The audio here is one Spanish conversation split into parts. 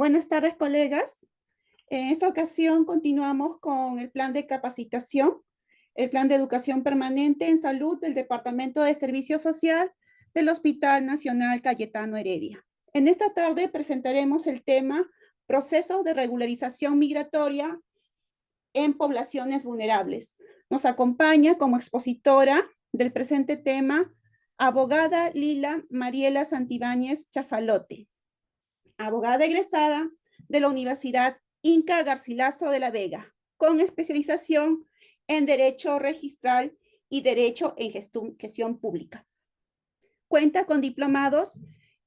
Buenas tardes, colegas. En esta ocasión continuamos con el plan de capacitación, el plan de educación permanente en salud del Departamento de Servicio Social del Hospital Nacional Cayetano Heredia. En esta tarde presentaremos el tema procesos de regularización migratoria en poblaciones vulnerables. Nos acompaña como expositora del presente tema abogada Lila Mariela Santibáñez Chafalote, abogada egresada de la Universidad Inca Garcilaso de la Vega, con especialización en Derecho Registral y Derecho en Gestión Pública. Cuenta con diplomados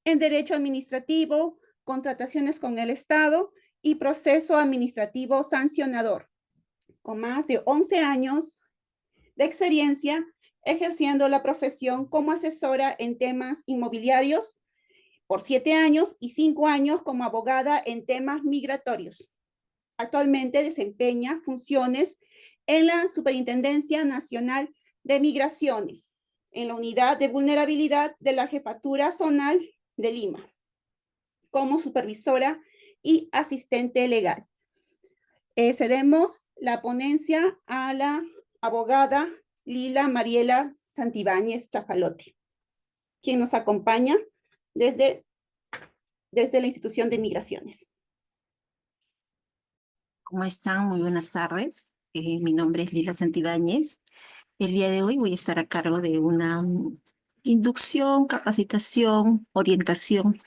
en Derecho Administrativo, Contrataciones con el Estado y Proceso Administrativo Sancionador, con más de 11 años de experiencia ejerciendo la profesión como asesora en temas inmobiliarios por 7 años y 5 años como abogada en temas migratorios. Actualmente desempeña funciones en la Superintendencia Nacional de Migraciones, en la Unidad de Vulnerabilidad de la Jefatura Zonal de Lima, como supervisora y asistente legal. Cedemos la ponencia a la abogada Lila Mariela Santibáñez Chafalote, quien nos acompaña desde la institución de migraciones. ¿Cómo están? Muy buenas tardes. Mi nombre es Lila Santibáñez. El día de hoy voy a estar a cargo de una inducción, capacitación, orientación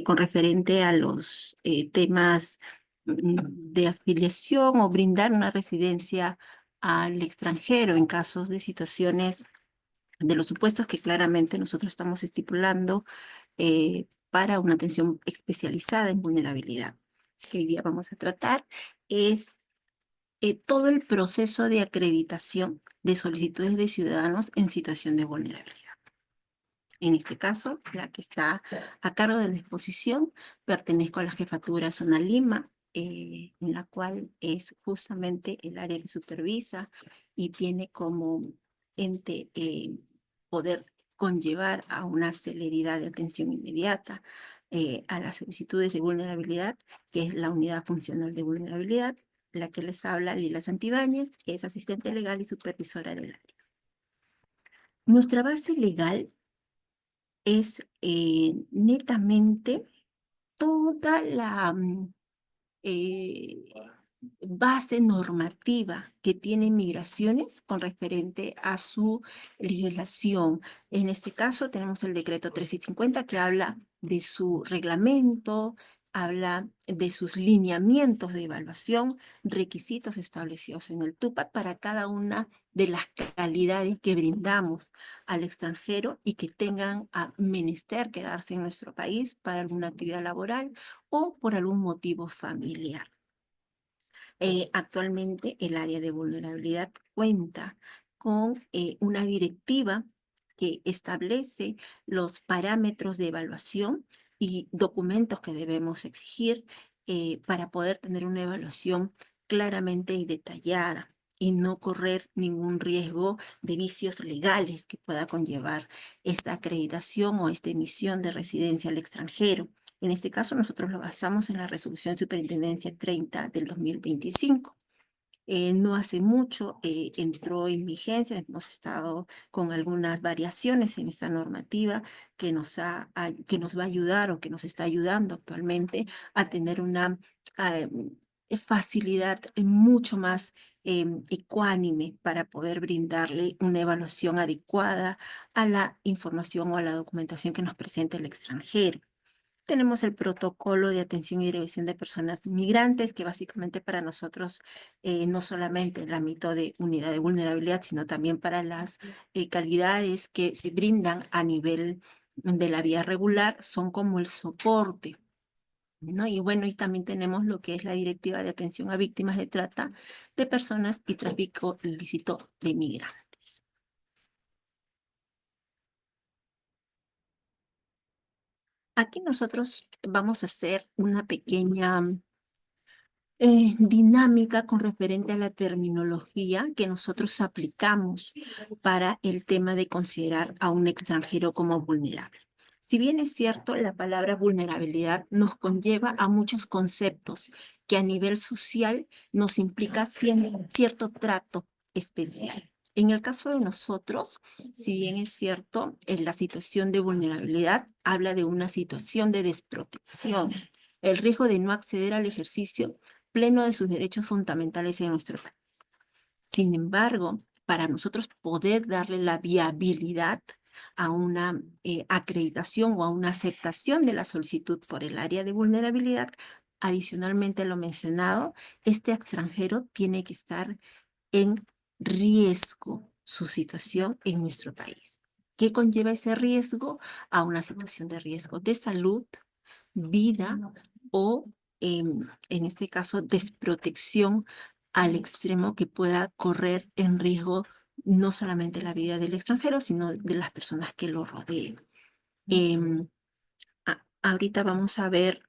con referente a los temas de afiliación o brindar una residencia al extranjero en casos de situaciones de los supuestos que claramente nosotros estamos estipulando para una atención especializada en vulnerabilidad. Así que hoy día vamos a tratar es todo el proceso de acreditación de solicitudes de ciudadanos en situación de vulnerabilidad. En este caso, la que está a cargo de la exposición, pertenezco a la Jefatura Zonal Lima, en la cual es justamente el área que supervisa y tiene como ente poder conllevar a una celeridad de atención inmediata a las solicitudes de vulnerabilidad, que es la unidad funcional de vulnerabilidad, la que les habla Lila Santibáñez, que es asistente legal y supervisora del área. Nuestra base legal es netamente toda la eh, base normativa que tiene migraciones con referente a su legislación. En este caso tenemos el decreto 350 que habla de su reglamento, habla de sus lineamientos de evaluación, requisitos establecidos en el TUPAD para cada una de las calidades que brindamos al extranjero y que tengan a menester quedarse en nuestro país para alguna actividad laboral o por algún motivo familiar. Actualmente el área de vulnerabilidad cuenta con una directiva que establece los parámetros de evaluación y documentos que debemos exigir para poder tener una evaluación claramente y detallada y no correr ningún riesgo de vicios legales que pueda conllevar esta acreditación o esta emisión de residencia al extranjero. En este caso, nosotros lo basamos en la resolución Superintendencia 30 del 2025. No hace mucho entró en vigencia, hemos estado con algunas variaciones en esta normativa que nos va a ayudar o que nos está ayudando actualmente a tener una facilidad mucho más ecuánime para poder brindarle una evaluación adecuada a la información o a la documentación que nos presenta el extranjero. Tenemos el protocolo de atención y revisión de personas migrantes, que básicamente para nosotros no solamente el ámbito de unidad de vulnerabilidad, sino también para las calidades que se brindan a nivel de la vía regular, son como el soporte, ¿no? Y bueno, y también tenemos lo que es la Directiva de Atención a Víctimas de Trata de Personas y Tráfico Ilícito de Migrantes. Aquí nosotros vamos a hacer una pequeña dinámica con referente a la terminología que nosotros aplicamos para el tema de considerar a un extranjero como vulnerable. Si bien es cierto, la palabra vulnerabilidad nos conlleva a muchos conceptos que a nivel social nos implica cierto trato especial. En el caso de nosotros, si bien es cierto, en la situación de vulnerabilidad habla de una situación de desprotección, el riesgo de no acceder al ejercicio pleno de sus derechos fundamentales en nuestro país. Sin embargo, para nosotros poder darle la viabilidad a una acreditación o a una aceptación de la solicitud por el área de vulnerabilidad, adicionalmente a lo mencionado, este extranjero tiene que estar en riesgo su situación en nuestro país. ¿Qué conlleva ese riesgo? A una situación de riesgo de salud, vida o, en este caso, desprotección al extremo que pueda correr en riesgo no solamente la vida del extranjero, sino de las personas que lo rodeen. Em, Ahorita vamos a ver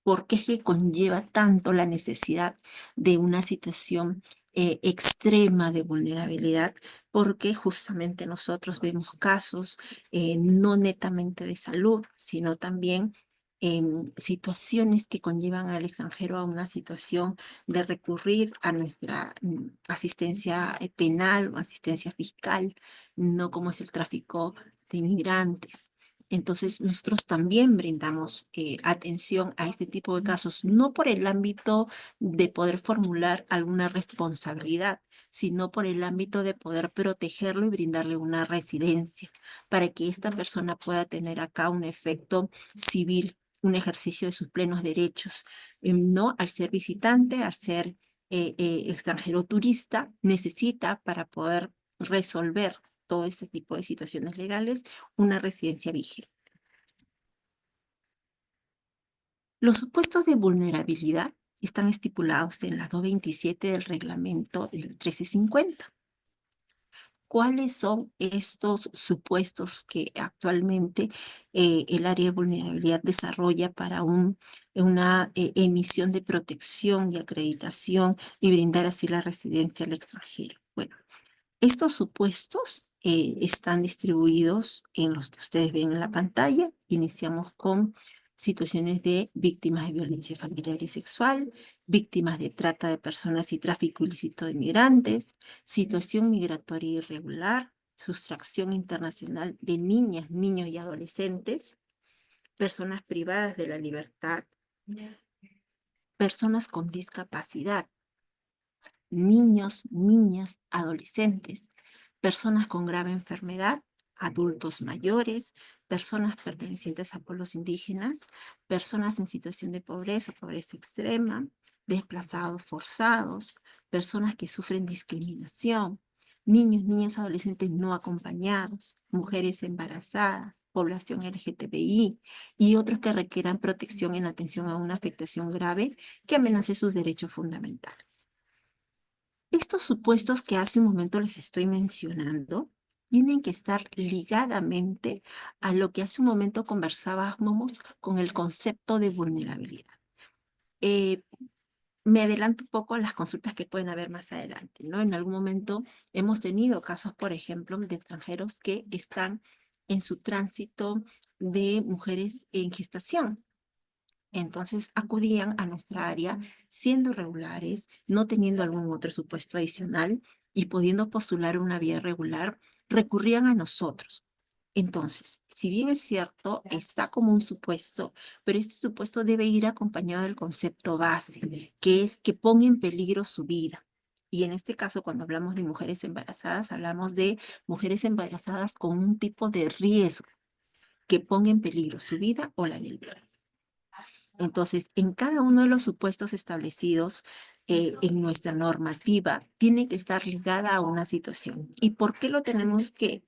por qué es que conlleva tanto la necesidad de una situación extrema de vulnerabilidad, porque justamente nosotros vemos casos no netamente de salud, sino también situaciones que conllevan al extranjero a una situación de recurrir a nuestra asistencia penal o asistencia fiscal, no como es el tráfico de inmigrantes. Entonces, nosotros también brindamos atención a este tipo de casos, no por el ámbito de poder formular alguna responsabilidad, sino por el ámbito de poder protegerlo y brindarle una residencia para que esta persona pueda tener acá un efecto civil, un ejercicio de sus plenos derechos. No al ser visitante, al ser extranjero turista, necesita para poder resolver todo este tipo de situaciones legales una residencia vigente. Los supuestos de vulnerabilidad están estipulados en la 227 del reglamento del 1350. ¿Cuáles son estos supuestos que actualmente el área de vulnerabilidad desarrolla para una emisión de protección y acreditación y brindar así la residencia al extranjero? Bueno, estos supuestos están distribuidos en los que ustedes ven en la pantalla. Iniciamos con situaciones de víctimas de violencia familiar y sexual, víctimas de trata de personas y tráfico ilícito de migrantes, situación migratoria irregular, sustracción internacional de niñas, niños y adolescentes, personas privadas de la libertad, personas con discapacidad, niños, niñas, adolescentes, personas con grave enfermedad, adultos mayores, personas pertenecientes a pueblos indígenas, personas en situación de pobreza, pobreza extrema, desplazados forzados, personas que sufren discriminación, niños, niñas, adolescentes no acompañados, mujeres embarazadas, población LGTBI y otros que requieran protección en atención a una afectación grave que amenace sus derechos fundamentales. Estos supuestos que hace un momento les estoy mencionando tienen que estar ligadamente a lo que hace un momento conversábamos con el concepto de vulnerabilidad. Eh, Me adelanto un poco a las consultas que pueden haber más adelante, ¿no? En algún momento hemos tenido casos, por ejemplo, de extranjeros que están en su tránsito de mujeres en gestación. Entonces acudían a nuestra área siendo regulares, no teniendo algún otro supuesto adicional y pudiendo postular una vía regular, recurrían a nosotros. Entonces, si bien es cierto, está como un supuesto, pero este supuesto debe ir acompañado del concepto base, que es que ponga en peligro su vida. Y en este caso, cuando hablamos de mujeres embarazadas, hablamos de mujeres embarazadas con un tipo de riesgo que ponga en peligro su vida o la del bebé. Entonces, en cada uno de los supuestos establecidos en nuestra normativa, tiene que estar ligada a una situación. ¿Y por qué lo tenemos que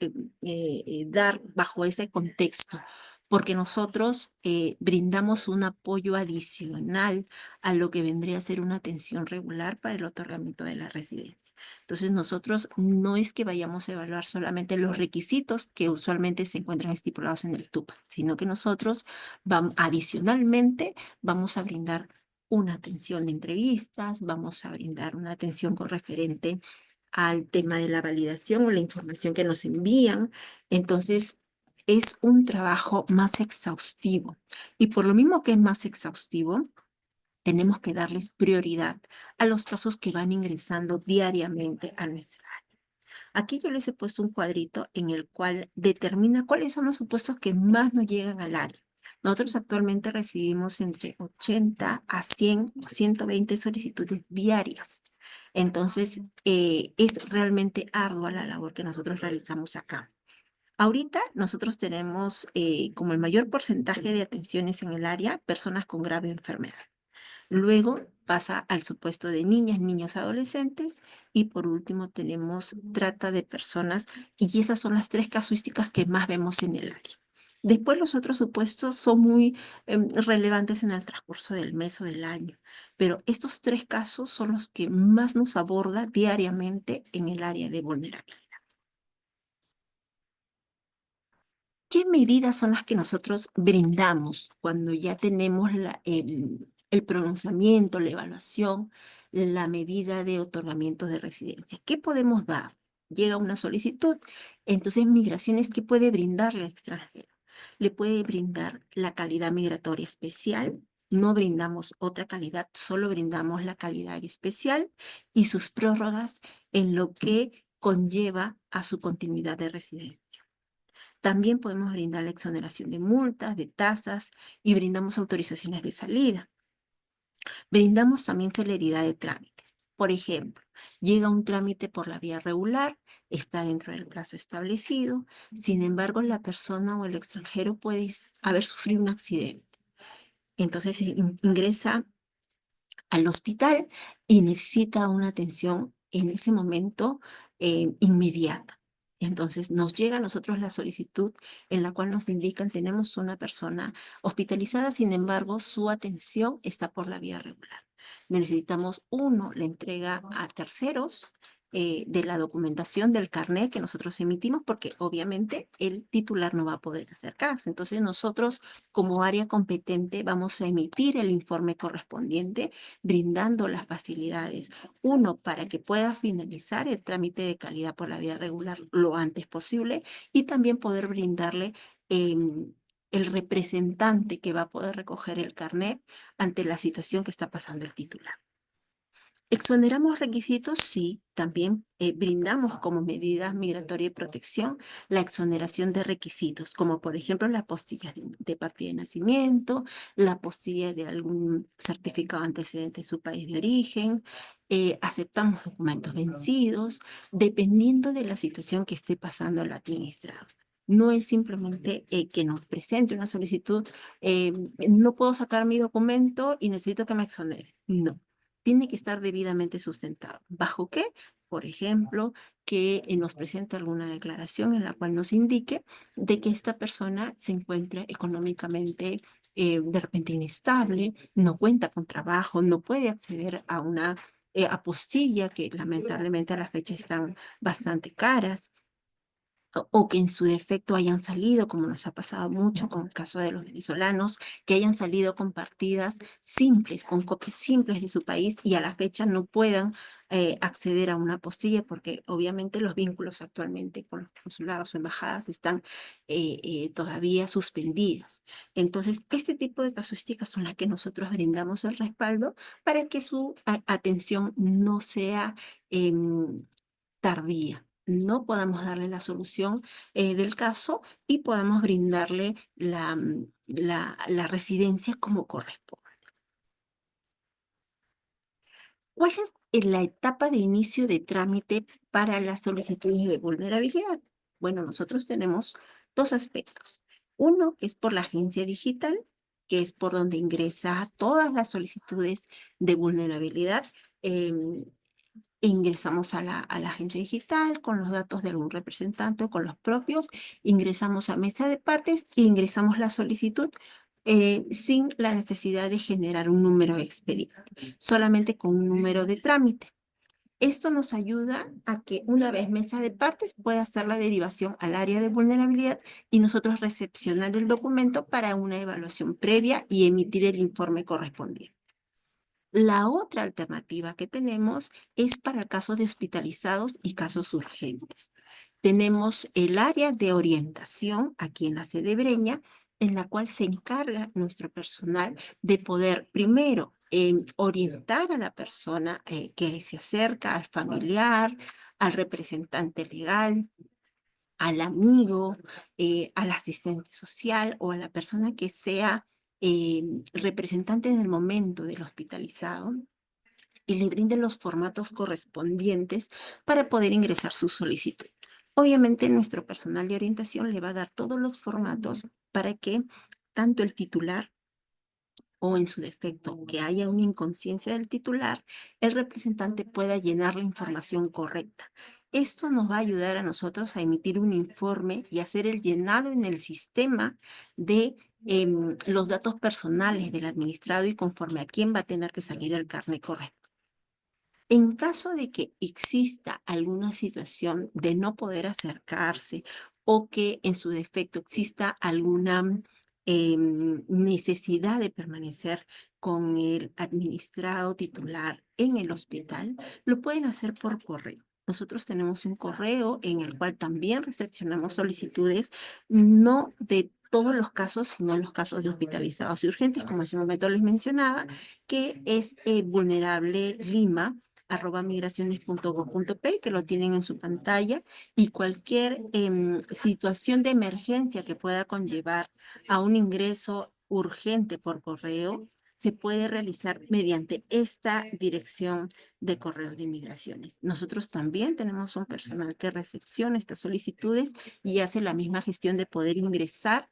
dar bajo ese contexto? Porque nosotros brindamos un apoyo adicional a lo que vendría a ser una atención regular para el otorgamiento de la residencia. Entonces, nosotros no es que vayamos a evaluar solamente los requisitos que usualmente se encuentran estipulados en el TUPA, sino que nosotros vamos adicionalmente vamos a brindar una atención de entrevistas, vamos a brindar una atención con referente al tema de la validación o la información que nos envían. Entonces, es un trabajo más exhaustivo. Y por lo mismo que es más exhaustivo, tenemos que darles prioridad a los casos que van ingresando diariamente a nuestra área. Aquí yo les he puesto un cuadrito en el cual determina cuáles son los supuestos que más nos llegan al área. Nosotros actualmente recibimos entre 80 a 100, 120 solicitudes diarias. Entonces, es realmente ardua la labor que nosotros realizamos acá. Ahorita nosotros tenemos como el mayor porcentaje de atenciones en el área personas con grave enfermedad. Luego pasa al supuesto de niñas, niños, adolescentes y por último tenemos trata de personas y esas son las tres casuísticas que más vemos en el área. Después los otros supuestos son muy relevantes en el transcurso del mes o del año, pero estos tres casos son los que más nos aborda diariamente en el área de vulnerabilidad. ¿Qué medidas son las que nosotros brindamos cuando ya tenemos el pronunciamiento, la evaluación, la medida de otorgamiento de residencia? ¿Qué podemos dar? Llega una solicitud, entonces Migraciones, ¿qué puede brindarle al extranjero? Le puede brindar la calidad migratoria especial. No brindamos otra calidad, solo brindamos la calidad especial y sus prórrogas en lo que conlleva a su continuidad de residencia. También podemos brindar la exoneración de multas, de tasas y brindamos autorizaciones de salida. Brindamos también celeridad de trámites. Por ejemplo, llega un trámite por la vía regular, está dentro del plazo establecido, sin embargo, la persona o el extranjero puede haber sufrido un accidente. Entonces ingresa al hospital y necesita una atención en ese momento inmediata. Entonces nos llega a nosotros la solicitud en la cual nos indican tenemos una persona hospitalizada, sin embargo su atención está por la vía regular. Necesitamos uno, la entrega a terceros de la documentación del carnet que nosotros emitimos porque obviamente el titular no va a poder acercarse. Entonces nosotros como área competente vamos a emitir el informe correspondiente brindando las facilidades. Uno, para que pueda finalizar el trámite de calidad por la vía regular lo antes posible y también poder brindarle el representante que va a poder recoger el carnet ante la situación que está pasando el titular. ¿Exoneramos requisitos? Sí, también brindamos como medida migratoria y protección la exoneración de requisitos, como por ejemplo la postilla de partida de nacimiento, la postilla de algún certificado antecedente de su país de origen, aceptamos documentos vencidos, dependiendo de la situación que esté pasando el administrado. No es simplemente que nos presente una solicitud, no puedo sacar mi documento y necesito que me exonere. No, tiene que estar debidamente sustentado. ¿Bajo qué? Por ejemplo, que nos presente alguna declaración en la cual nos indique de que esta persona se encuentra económicamente de repente inestable, no cuenta con trabajo, no puede acceder a una apostilla que lamentablemente a la fecha están bastante caras o que en su defecto hayan salido, como nos ha pasado mucho con el caso de los venezolanos, que hayan salido con partidas simples, con copias simples de su país y a la fecha no puedan acceder a una apostilla porque obviamente los vínculos actualmente con los consulados o embajadas están todavía suspendidas. Entonces, este tipo de casuísticas son las que nosotros brindamos el respaldo para que su atención no sea tardía, no podamos darle la solución del caso y podamos brindarle la residencia como corresponde. ¿Cuál es la etapa de inicio de trámite para las solicitudes de vulnerabilidad? Bueno, nosotros tenemos dos aspectos. Uno que es por la agencia digital, que es por donde ingresa todas las solicitudes de vulnerabilidad. Ingresamos a la agencia digital con los datos de algún representante o con los propios, ingresamos a mesa de partes e ingresamos la solicitud sin la necesidad de generar un número de expediente, solamente con un número de trámite. Esto nos ayuda a que una vez mesa de partes pueda hacer la derivación al área de vulnerabilidad y nosotros recepcionar el documento para una evaluación previa y emitir el informe correspondiente. La otra alternativa que tenemos es para casos de hospitalizados y casos urgentes. tenemos el área de orientación aquí en la sede Breña, en la cual se encarga nuestro personal de poder primero orientar a la persona que se acerca, al familiar, al representante legal, al amigo, al asistente social o a la persona que sea representante en el momento del hospitalizado y le brinde los formatos correspondientes para poder ingresar su solicitud. Obviamente, nuestro personal de orientación le va a dar todos los formatos para que tanto el titular o en su defecto que haya una inconsciencia del titular, el representante pueda llenar la información correcta. Esto nos va a ayudar a nosotros a emitir un informe y hacer el llenado en el sistema de los datos personales del administrado y conforme a quién va a tener que salir el carnet correcto. En caso de que exista alguna situación de no poder acercarse o que en su defecto exista alguna necesidad de permanecer con el administrado titular en el hospital, lo pueden hacer por correo. Nosotros tenemos un correo en el cual también recepcionamos solicitudes, no de todos los casos, sino los casos de hospitalizados y urgentes, como hace un momento les mencionaba, que es vulnerable Lima @migraciones.gov.p, que lo tienen en su pantalla, y cualquier situación de emergencia que pueda conllevar a un ingreso urgente por correo, se puede realizar mediante esta dirección de correo de migraciones. Nosotros también tenemos un personal que recepciona estas solicitudes y hace la misma gestión de poder ingresar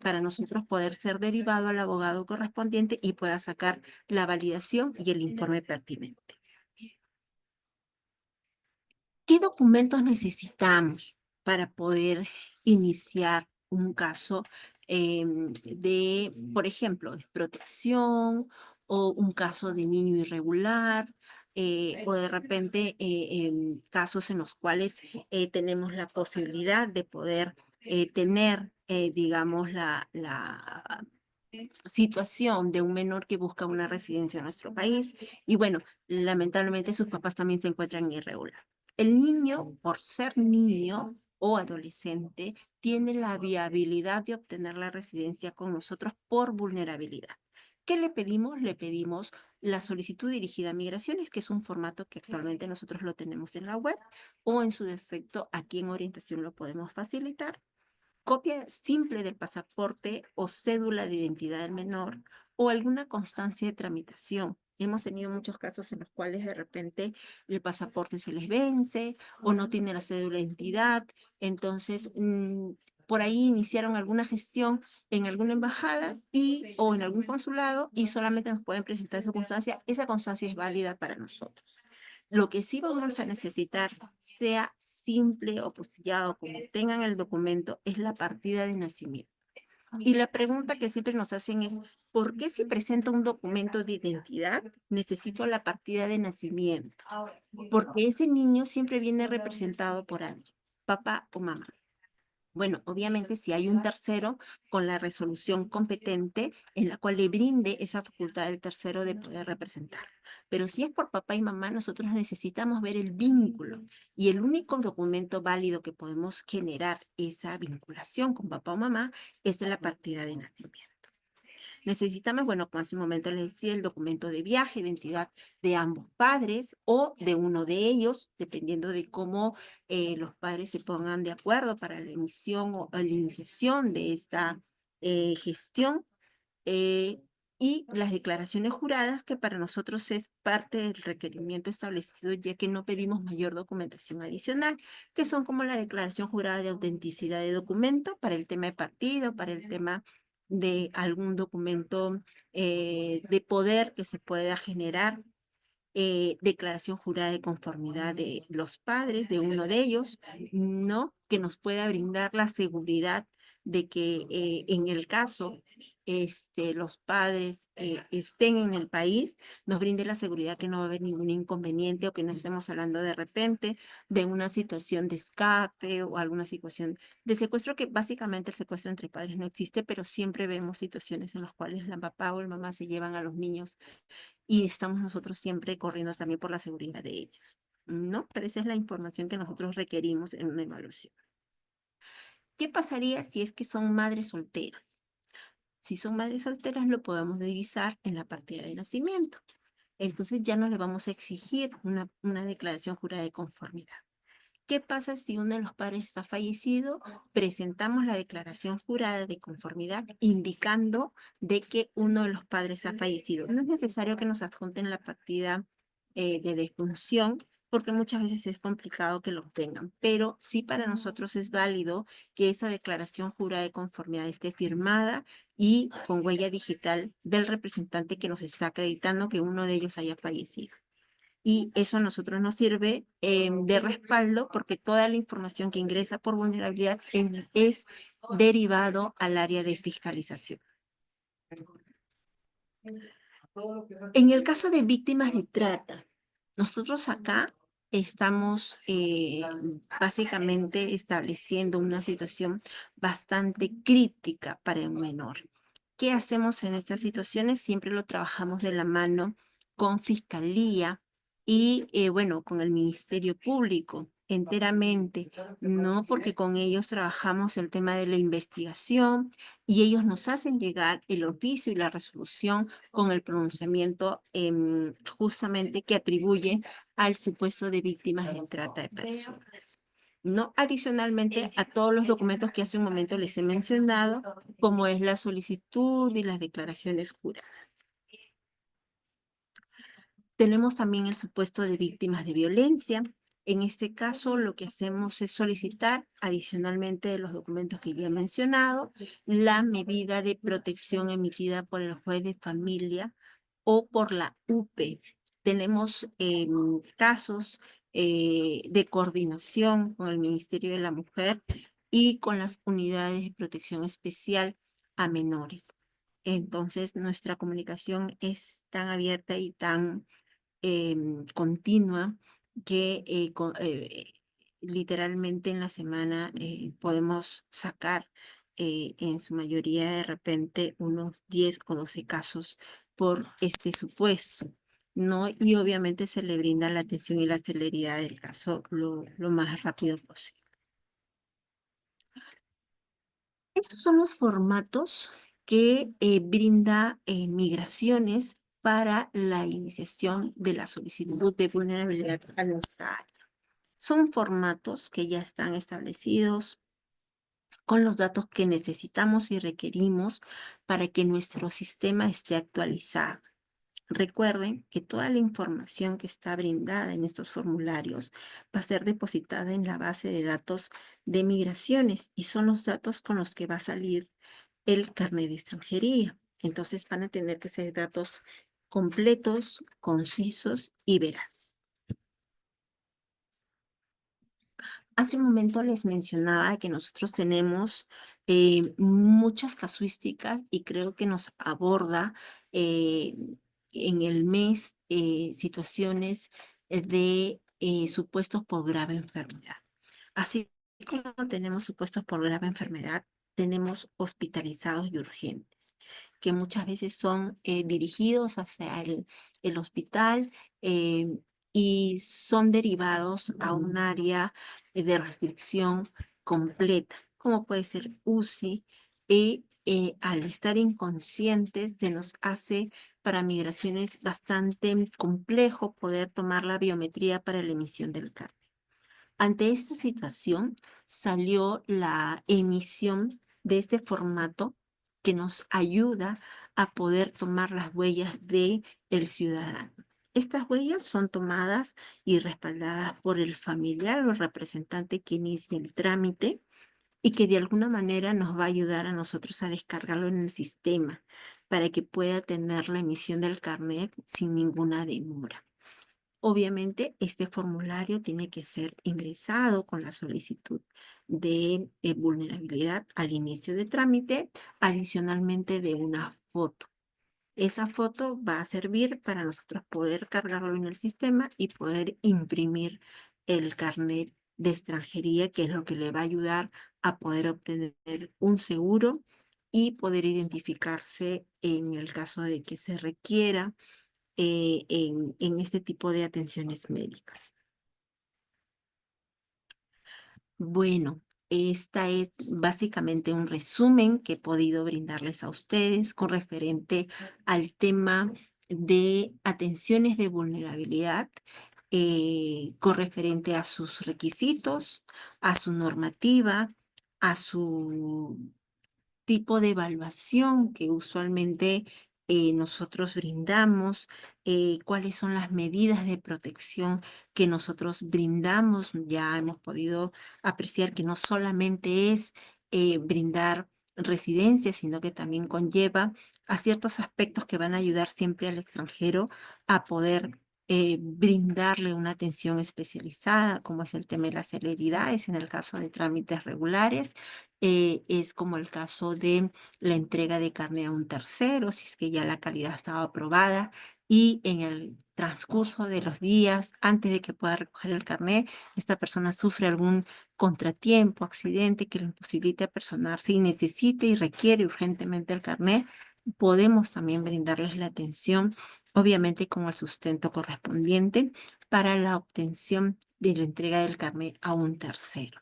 para nosotros poder ser derivado al abogado correspondiente y pueda sacar la validación y el informe pertinente. ¿Qué documentos necesitamos para poder iniciar un caso de, por ejemplo, de protección o un caso de niño irregular? O de repente casos en los cuales tenemos la posibilidad de poder tener, digamos, la situación de un menor que busca una residencia en nuestro país y bueno, lamentablemente sus papás también se encuentran irregular. El niño, por ser niño o adolescente, tiene la viabilidad de obtener la residencia con nosotros por vulnerabilidad. ¿Qué le pedimos? Le pedimos la solicitud dirigida a migraciones, que es un formato que actualmente nosotros lo tenemos en la web, o en su defecto aquí en orientación lo podemos facilitar, copia simple del pasaporte o cédula de identidad del menor o alguna constancia de tramitación. Hemos tenido muchos casos en los cuales de repente el pasaporte se les vence o no tiene la cédula de identidad. Entonces, por ahí iniciaron alguna gestión en alguna embajada o en algún consulado y solamente nos pueden presentar esa constancia. Esa constancia es válida para nosotros. Lo que sí vamos a necesitar, sea simple o posillado, como tengan el documento, es la partida de nacimiento. Y la pregunta que siempre nos hacen es, ¿por qué si presento un documento de identidad necesito la partida de nacimiento? Porque ese niño siempre viene representado por alguien, papá o mamá. Bueno, obviamente si hay un tercero con la resolución competente en la cual le brinde esa facultad del tercero de poder representar. Pero si es por papá y mamá, nosotros necesitamos ver el vínculo y el único documento válido que podemos generar esa vinculación con papá o mamá es la partida de nacimiento. Necesitamos, bueno, como hace un momento les decía, el documento de viaje, identidad de ambos padres o de uno de ellos, dependiendo de cómo los padres se pongan de acuerdo para la emisión o la iniciación de esta gestión. eh, y las declaraciones juradas, que para nosotros es parte del requerimiento establecido, ya que no pedimos mayor documentación adicional, que son como la declaración jurada de autenticidad de documento para el tema de partido, para el tema de algún documento de poder que se pueda generar, declaración jurada de conformidad de los padres, de uno de ellos, ¿no? Que nos pueda brindar la seguridad de que en el caso los padres estén en el país, nos brinde la seguridad que no va a haber ningún inconveniente o que no estemos hablando de repente de una situación de escape o alguna situación de secuestro, que básicamente el secuestro entre padres no existe, pero siempre vemos situaciones en las cuales la papá o la mamá se llevan a los niños y estamos nosotros siempre corriendo también por la seguridad de ellos. ¿no? Pero esa es la información que nosotros requerimos en una evaluación. ¿Qué pasaría si es que son madres solteras? Si son madres solteras, lo podemos divisar en la partida de nacimiento. Entonces ya no le vamos a exigir una declaración jurada de conformidad. ¿Qué pasa si uno de los padres está fallecido? Presentamos la declaración jurada de conformidad indicando de que uno de los padres ha fallecido. No es necesario que nos adjunten la partida de defunción porque muchas veces es complicado que lo obtengan, pero sí para nosotros es válido que esa declaración jurada de conformidad esté firmada y con huella digital del representante que nos está acreditando que uno de ellos haya fallecido. Y eso a nosotros nos sirve de respaldo porque toda la información que ingresa por vulnerabilidad es derivado al área de fiscalización. En el caso de víctimas de trata, nosotros acá estamos básicamente estableciendo una situación bastante crítica para el menor. ¿Qué hacemos en estas situaciones? Siempre lo trabajamos de la mano con Fiscalía y, bueno, con el Ministerio Público enteramente, ¿no? Porque con ellos trabajamos el tema de la investigación y ellos nos hacen llegar el oficio y la resolución con el pronunciamiento justamente que atribuye al supuesto de víctimas de trata de personas. No adicionalmente a todos los documentos que hace un momento les he mencionado, como es la solicitud y las declaraciones juradas. Tenemos también el supuesto de víctimas de violencia. En este caso, lo que hacemos es solicitar, adicionalmente de los documentos que ya he mencionado, la medida de protección emitida por el juez de familia o por la UPE. Tenemos casos de coordinación con el Ministerio de la Mujer y con las unidades de protección especial a menores. Entonces, nuestra comunicación es tan abierta y tan continua que literalmente en la semana podemos sacar en su mayoría de repente unos 10 o 12 casos por este supuesto, ¿no? Y obviamente se le brinda la atención y la celeridad del caso lo más rápido posible. Estos son los formatos que brinda Migraciones para la iniciación de la solicitud de vulnerabilidad a nuestra área. Son formatos que ya están establecidos con los datos que necesitamos y requerimos para que nuestro sistema esté actualizado. Recuerden que toda la información que está brindada en estos formularios va a ser depositada en la base de datos de migraciones y son los datos con los que va a salir el carnet de extranjería. Entonces van a tener que ser datos completos, concisos y veraces. Hace un momento les mencionaba que nosotros tenemos muchas casuísticas y creo que nos aborda eh, en el mes situaciones de supuestos por grave enfermedad. Así como tenemos supuestos por grave enfermedad, tenemos hospitalizados y urgentes, que muchas veces son dirigidos hacia el hospital y son derivados a un área de restricción completa, como puede ser UCI, y al estar inconscientes se nos hace para migraciones bastante complejo poder tomar la biometría para la emisión del carnet. Ante esta situación salió la emisión de este formato que nos ayuda a poder tomar las huellas del ciudadano. Estas huellas son tomadas y respaldadas por el familiar o el representante que inicia el trámite y que de alguna manera nos va a ayudar a nosotros a descargarlo en el sistema para que pueda tener la emisión del carnet sin ninguna demora. Obviamente, este formulario tiene que ser ingresado con la solicitud de vulnerabilidad al inicio de trámite, adicionalmente de una foto. Esa foto va a servir para nosotros poder cargarlo en el sistema y poder imprimir el carnet de extranjería, que es lo que le va a ayudar a poder obtener un seguro y poder identificarse en el caso de que se requiera en este tipo de atenciones médicas. Bueno, esta es básicamente un resumen que he podido brindarles a ustedes con referente al tema de atenciones de vulnerabilidad, con referente a sus requisitos, a su normativa, a su tipo de evaluación que usualmente nosotros brindamos, cuáles son las medidas de protección que nosotros brindamos. Ya hemos podido apreciar que no solamente es brindar residencia, sino que también conlleva a ciertos aspectos que van a ayudar siempre al extranjero a poder brindarle una atención especializada, como es el tema de las celeridades en el caso de trámites regulares. Es como el caso de la entrega de carne a un tercero, si es que ya la calidad estaba aprobada y en el transcurso de los días, antes de que pueda recoger el carnet, esta persona sufre algún contratiempo, accidente que le imposibilite personarse y necesite y requiere urgentemente el carnet, podemos también brindarles la atención, obviamente con el sustento correspondiente para la obtención de la entrega del carnet a un tercero.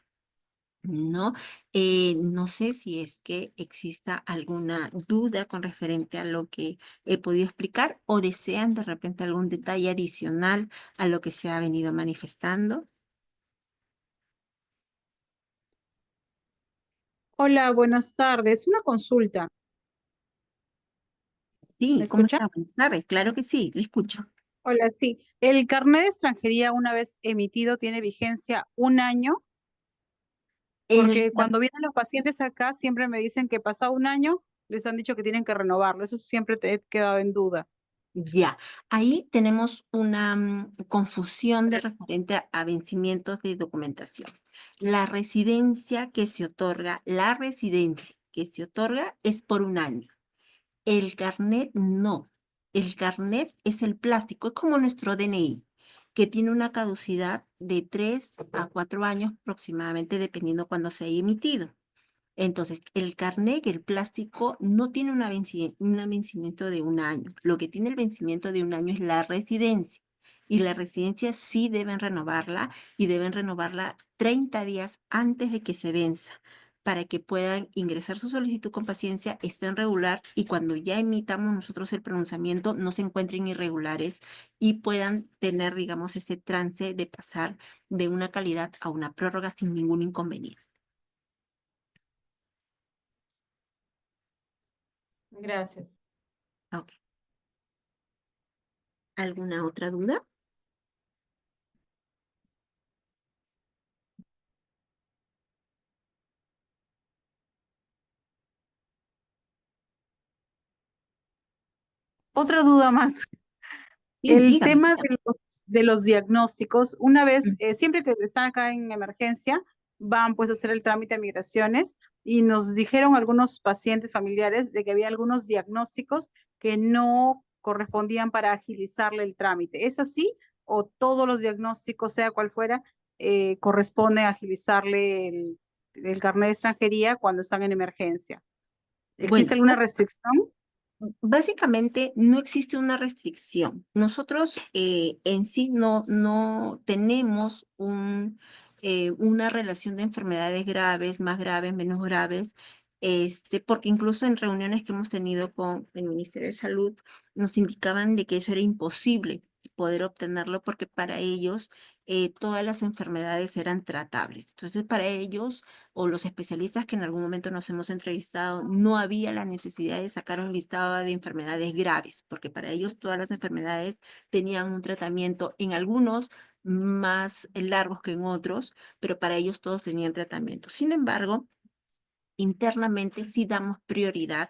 ¿No? No sé si es que exista alguna duda con referente a lo que he podido explicar o desean de repente algún detalle adicional a lo que se ha venido manifestando. Hola, buenas tardes. Una consulta. Sí, ¿Me ¿cómo escucha? está? Buenas tardes. Claro que sí, le escucho. Hola, sí. ¿El carnet de extranjería una vez emitido tiene vigencia un año? El Porque cuando vienen los pacientes acá siempre me dicen que pasado un año les han dicho que tienen que renovarlo. Eso siempre te he quedado en duda. Ya, ahí tenemos una confusión de referente a vencimientos de documentación. La residencia que se otorga es por un año. El carnet no. El carnet es el plástico, es como nuestro DNI, que tiene una caducidad de 3 a 4 años aproximadamente, dependiendo cuándo se haya emitido. Entonces, el carnet, el plástico, no tiene un vencimiento de un año. Lo que tiene el vencimiento de un año es la residencia. Y la residencia sí deben renovarla y deben renovarla 30 días antes de que se venza para que puedan ingresar su solicitud con paciencia, estén regular y cuando ya emitamos nosotros el pronunciamiento no se encuentren irregulares y puedan tener, digamos, ese trance de pasar de una calidad a una prórroga sin ningún inconveniente. Gracias. Ok. ¿Alguna otra duda? Otra duda más. Sí, El dígame, tema dígame. de los diagnósticos, una vez, Mm. siempre que están acá en emergencia, van pues a hacer el trámite de migraciones y nos dijeron algunos pacientes familiares de que había algunos diagnósticos que no correspondían para agilizarle el trámite. ¿Es así? ¿O todos los diagnósticos, sea cual fuera, corresponde agilizarle el carnet de extranjería cuando están en emergencia? ¿Existe Bueno, alguna restricción? básicamente no existe una restricción. Nosotros en sí no tenemos una relación de enfermedades graves, más graves, menos graves, porque incluso en reuniones que hemos tenido con el Ministerio de Salud nos indicaban de que eso era imposible poder obtenerlo porque para ellos todas las enfermedades eran tratables. Entonces, para ellos o los especialistas que en algún momento nos hemos entrevistado, no había la necesidad de sacar un listado de enfermedades graves, porque para ellos todas las enfermedades tenían un tratamiento, en algunos más largos que en otros, pero para ellos todos tenían tratamiento. Sin embargo, internamente sí damos prioridad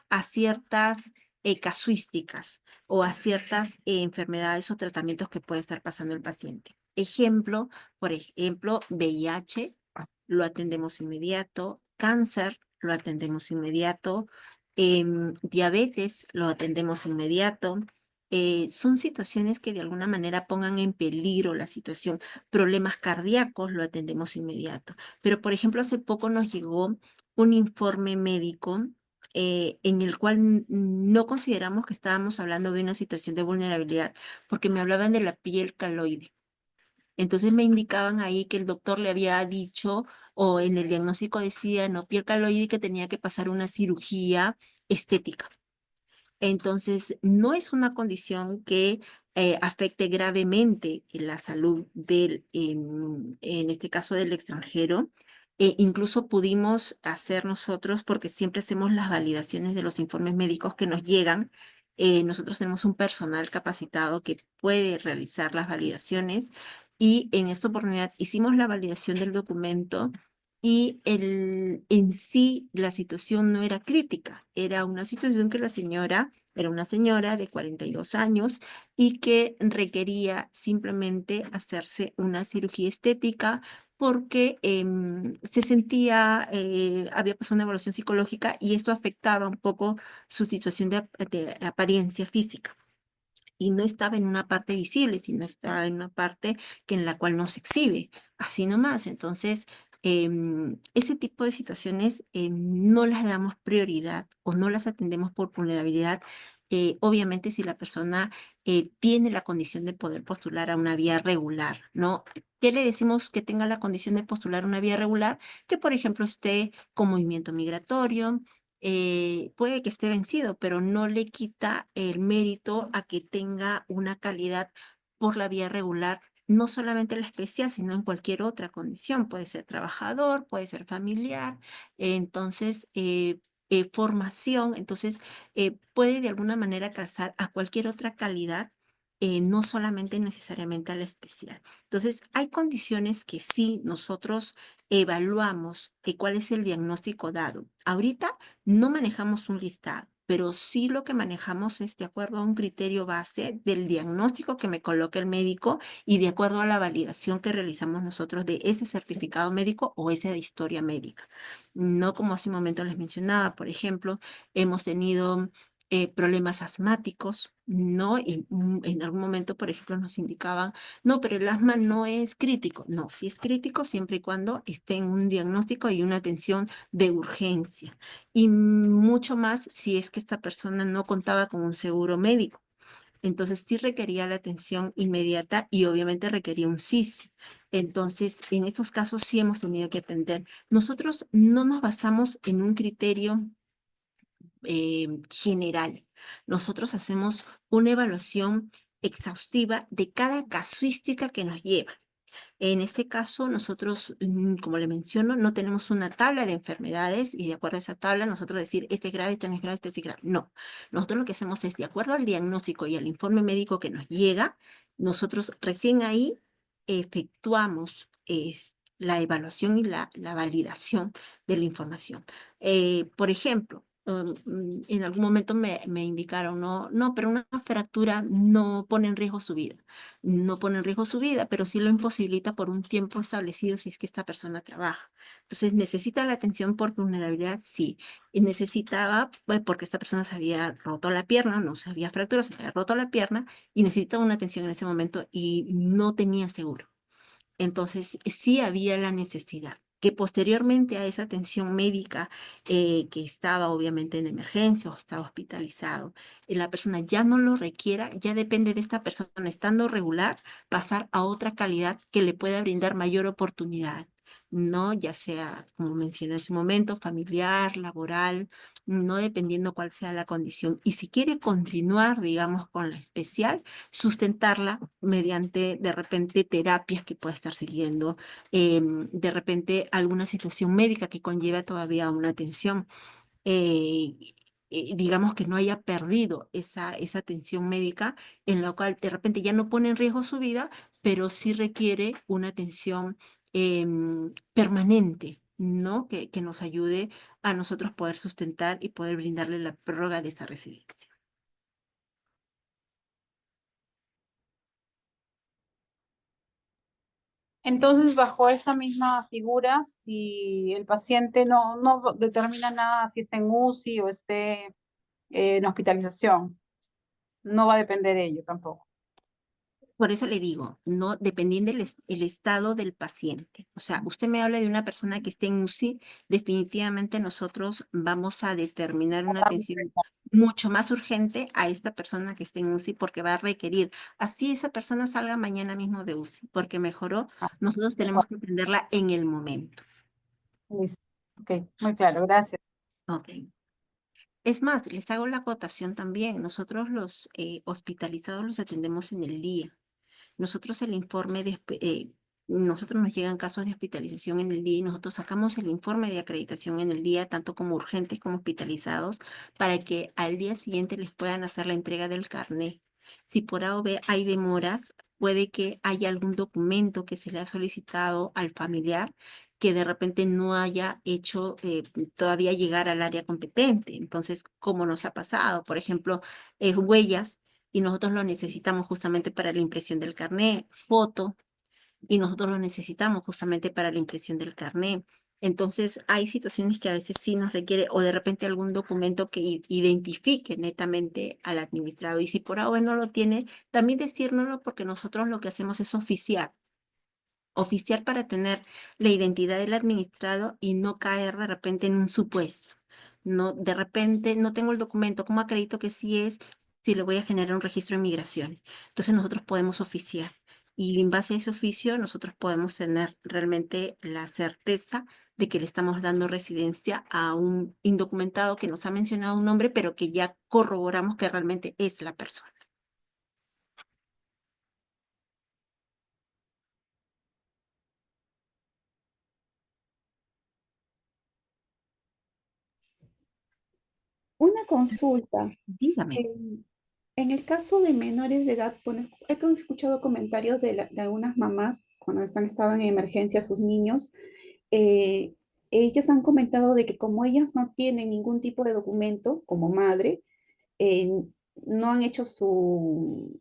a ciertas casuísticas o a ciertas enfermedades o tratamientos que puede estar pasando el paciente. Ejemplo, por ejemplo, VIH, lo atendemos inmediato, cáncer, lo atendemos inmediato, diabetes, lo atendemos inmediato. Son situaciones que de alguna manera pongan en peligro la situación. Problemas cardíacos, lo atendemos inmediato. Pero, por ejemplo, hace poco nos llegó un informe médico en el cual no consideramos que estábamos hablando de una situación de vulnerabilidad, porque me hablaban de la piel caloide. Entonces me indicaban ahí que el doctor le había dicho, o en el diagnóstico decía, no, piel caloide, que tenía que pasar una cirugía estética. Entonces, no es una condición que afecte gravemente la salud en este caso del extranjero. Incluso pudimos hacer nosotros, porque siempre hacemos las validaciones de los informes médicos que nos llegan. Nosotros tenemos un personal capacitado que puede realizar las validaciones y en esta oportunidad hicimos la validación del documento y en sí la situación no era crítica, era una situación que la señora era una señora de 42 años y que requería simplemente hacerse una cirugía estética porque se sentía, había pasado una evaluación psicológica y esto afectaba un poco su situación de apariencia física. Y no estaba en una parte visible, sino estaba en una parte que en la cual no se exhibe, así nomás. Entonces, ese tipo de situaciones no las damos prioridad o no las atendemos por vulnerabilidad. Obviamente, si la persona tiene la condición de poder postular a una vía regular, ¿no? ¿Qué le decimos que tenga la condición de postular a una vía regular? Que, por ejemplo, esté con movimiento migratorio, puede que esté vencido, pero no le quita el mérito a que tenga una calidad por la vía regular, no solamente la especial, sino en cualquier otra condición. Puede ser trabajador, puede ser familiar, entonces, formación, entonces, puede de alguna manera calzar a cualquier otra calidad. No solamente necesariamente a la especial. Entonces, hay condiciones que sí nosotros evaluamos cuál es el diagnóstico dado. Ahorita no manejamos un listado, pero sí lo que manejamos es de acuerdo a un criterio base del diagnóstico que me coloca el médico y de acuerdo a la validación que realizamos nosotros de ese certificado médico o esa historia médica. No como hace un momento les mencionaba, por ejemplo, hemos tenido problemas asmáticos, ¿no? Y en algún momento, por ejemplo, nos indicaban, no, pero el asma no es crítico. No, sí es crítico siempre y cuando esté en un diagnóstico y una atención de urgencia. Y mucho más si es que esta persona no contaba con un seguro médico. Entonces sí requería la atención inmediata y obviamente requería un CIS. Entonces, en estos casos sí hemos tenido que atender. Nosotros no nos basamos en un criterio general. Nosotros hacemos una evaluación exhaustiva de cada casuística que nos lleva. En este caso, nosotros, como le menciono, no tenemos una tabla de enfermedades y de acuerdo a esa tabla nosotros decir, este es grave, este no es grave, este es grave. No, nosotros lo que hacemos es, de acuerdo al diagnóstico y al informe médico que nos llega, nosotros recién ahí efectuamos la evaluación y la validación de la información. Por ejemplo, en algún momento me indicaron, no, no, pero una fractura no pone en riesgo su vida. No pone en riesgo su vida, pero sí lo imposibilita por un tiempo establecido si es que esta persona trabaja. Entonces, ¿necesita la atención por vulnerabilidad? Sí. Y necesitaba, pues, porque esta persona se había roto la pierna, no se había fracturado, se había roto la pierna y necesitaba una atención en ese momento y no tenía seguro. Entonces, sí había la necesidad que posteriormente a esa atención médica que estaba obviamente en emergencia o estaba hospitalizado, la persona ya no lo requiera, ya depende de esta persona estando regular, pasar a otra calidad que le pueda brindar mayor oportunidad, ¿no? Ya sea, como mencioné en su momento, familiar, laboral, no dependiendo cuál sea la condición. Y si quiere continuar, digamos, con la especial, sustentarla mediante de repente terapias que pueda estar siguiendo, de repente alguna situación médica que conlleva todavía una atención. eh, digamos que no haya perdido esa atención médica en la cual de repente ya no pone en riesgo su vida, pero sí requiere una atención permanente, ¿no? Que nos ayude a nosotros poder sustentar y poder brindarle la prórroga de esa residencia. Entonces, bajo esa misma figura, si el paciente no determina nada si está en UCI o esté en hospitalización, no va a depender de ello tampoco. Por eso le digo, no dependiendo el estado del paciente. O sea, usted me habla de una persona que esté en UCI, definitivamente nosotros vamos a determinar una atención mucho más urgente a esta persona que esté en UCI porque va a requerir, así esa persona salga mañana mismo de UCI, porque mejoró, Ah, nosotros de tenemos acuerdo. que atenderla en el momento. Listo. Ok, muy claro, gracias. Ok. Es más, les hago la acotación también. Nosotros los hospitalizados los atendemos en el día. Nosotros el informe nosotros nos llegan casos de hospitalización en el día y nosotros sacamos el informe de acreditación en el día, tanto como urgentes como hospitalizados, para que al día siguiente les puedan hacer la entrega del carnet. Si por A o B hay demoras, puede que haya algún documento que se le ha solicitado al familiar que de repente no haya hecho todavía llegar al área competente. Entonces, como nos ha pasado, por ejemplo, huellas y nosotros lo necesitamos justamente para la impresión del carnet, foto, y nosotros lo necesitamos justamente para la impresión del carnet. Entonces, hay situaciones que a veces sí nos requiere, o de repente algún documento que identifique netamente al administrado. Y si por ahora no lo tiene, también decírnoslo porque nosotros lo que hacemos es oficiar para tener la identidad del administrado y no caer de repente en un supuesto. No, de repente no tengo el documento, ¿cómo acredito que sí es si le voy a generar un registro de migraciones? Entonces nosotros podemos oficiar y en base a ese oficio nosotros podemos tener realmente la certeza de que le estamos dando residencia a un indocumentado que nos ha mencionado un nombre, pero que ya corroboramos que realmente es la persona. Una consulta. Dígame. En el caso de menores de edad, bueno, he escuchado comentarios de algunas mamás cuando han estado en emergencia sus niños. eh, Ellas han comentado de que como ellas no tienen ningún tipo de documento como madre, eh, no han hecho su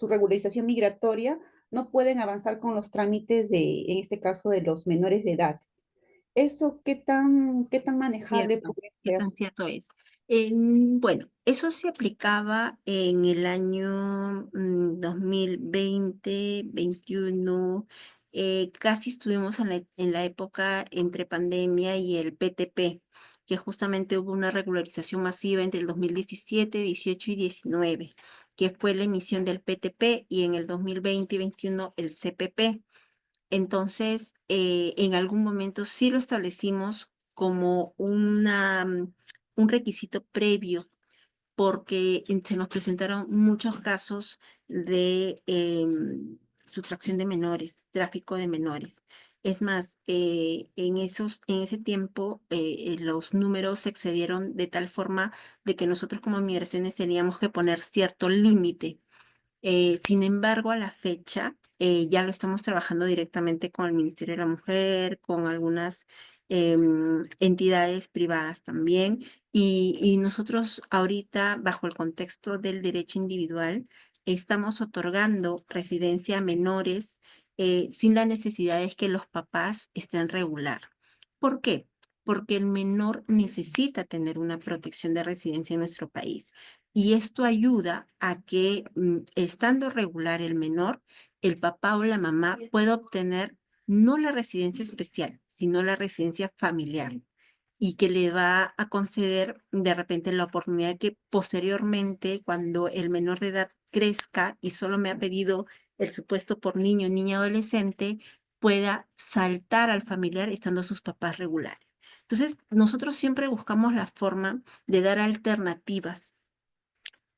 regularización migratoria, no pueden avanzar con los trámites en este caso, de los menores de edad. ¿Eso qué tan manejable Cierto, puede qué ser? tan cierto es. Bueno, eso se aplicaba en el año 2020, 21. Casi estuvimos en la época entre pandemia y el PTP, que justamente hubo una regularización masiva entre el 2017, 18 y 19, que fue la emisión del PTP y en el 2020 y 21 el CPP. Entonces, en algún momento sí lo establecimos como un requisito previo porque se nos presentaron muchos casos de sustracción de menores, tráfico de menores. Es más, en ese tiempo los números se excedieron de tal forma de que nosotros como migraciones teníamos que poner cierto límite. Sin embargo, a la fecha ya lo estamos trabajando directamente con el Ministerio de la Mujer, con algunas entidades privadas también. Y nosotros ahorita, bajo el contexto del derecho individual, estamos otorgando residencia a menores sin la necesidad de que los papás estén regular. ¿Por qué? Porque el menor necesita tener una protección de residencia en nuestro país. Y esto ayuda a que, estando regular el menor, el papá o la mamá pueda obtener no la residencia especial, sino la residencia familiar y que le va a conceder de repente la oportunidad que posteriormente, cuando el menor de edad crezca y solo me ha pedido el supuesto por niño, niña, adolescente, pueda saltar al familiar estando sus papás regulares. Entonces, nosotros siempre buscamos la forma de dar alternativas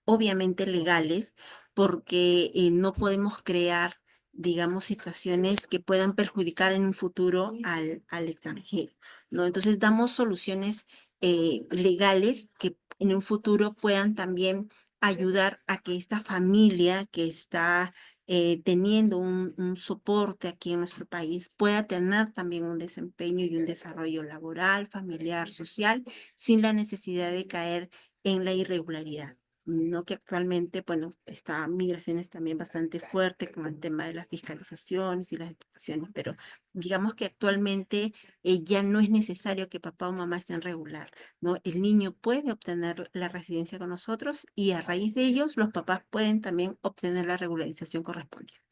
obviamente legales, porque no podemos crear, digamos, situaciones que puedan perjudicar en un futuro al extranjero, ¿no? Entonces damos soluciones legales que en un futuro puedan también ayudar a que esta familia que está teniendo un soporte aquí en nuestro país pueda tener también un desempeño y un desarrollo laboral, familiar, social, sin la necesidad de caer en la irregularidad. no que actualmente, bueno, está migraciones también bastante fuerte con el tema de las fiscalizaciones y las deportaciones, pero digamos que actualmente ya no es necesario que papá o mamá estén regular, ¿no? El niño puede obtener la residencia con nosotros y a raíz de ellos los papás pueden también obtener la regularización correspondiente.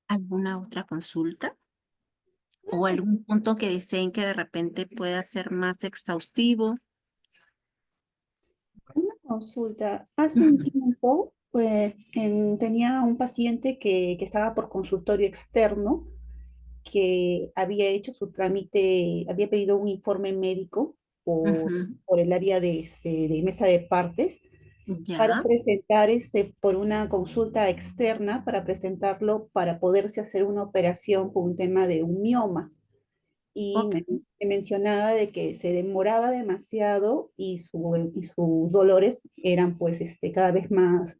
¿Alguna otra consulta o algún punto que deseen que de repente pueda ser más exhaustivo? Una consulta. Hace un Ujú, tiempo, pues, tenía un paciente que estaba por consultorio externo, que había hecho su trámite, había pedido un informe médico ujú. por el área de mesa de partes para Ya, presentar por una consulta externa, para presentarlo para poderse hacer una operación por un tema de un mioma. Y ok. me mencionaba de que se demoraba demasiado y sus dolores eran pues cada vez más